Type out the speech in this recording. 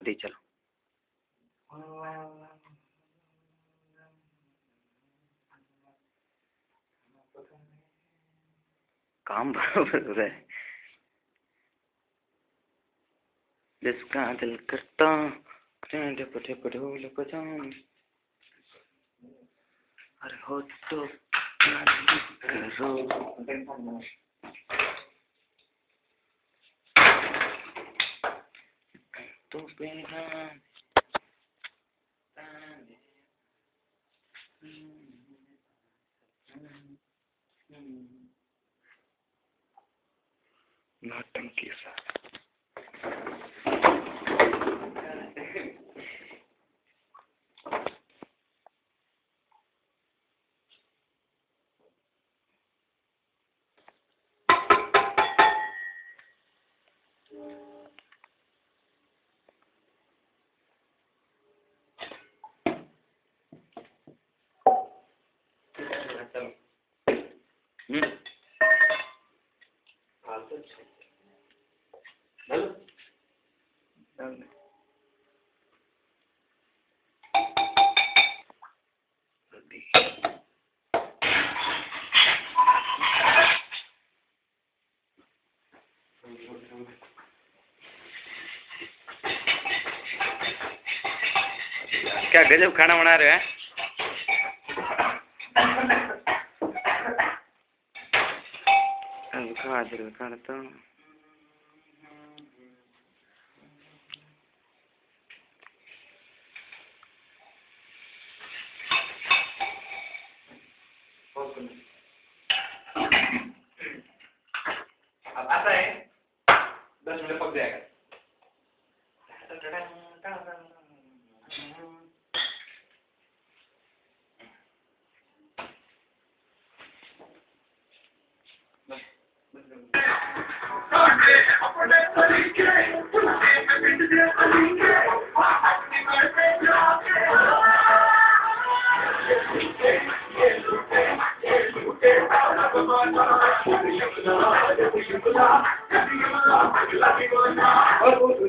दी चलो। काम बराबर हो रहा है। जिसका दिल करता पटे पटोल बजाऊं, अरे हो तो करो तो बिना नौटंकी सा। क्या गजब खाना बना रहे हैं। दिल करता अब आता है 10 मिनट पक जाएगा। और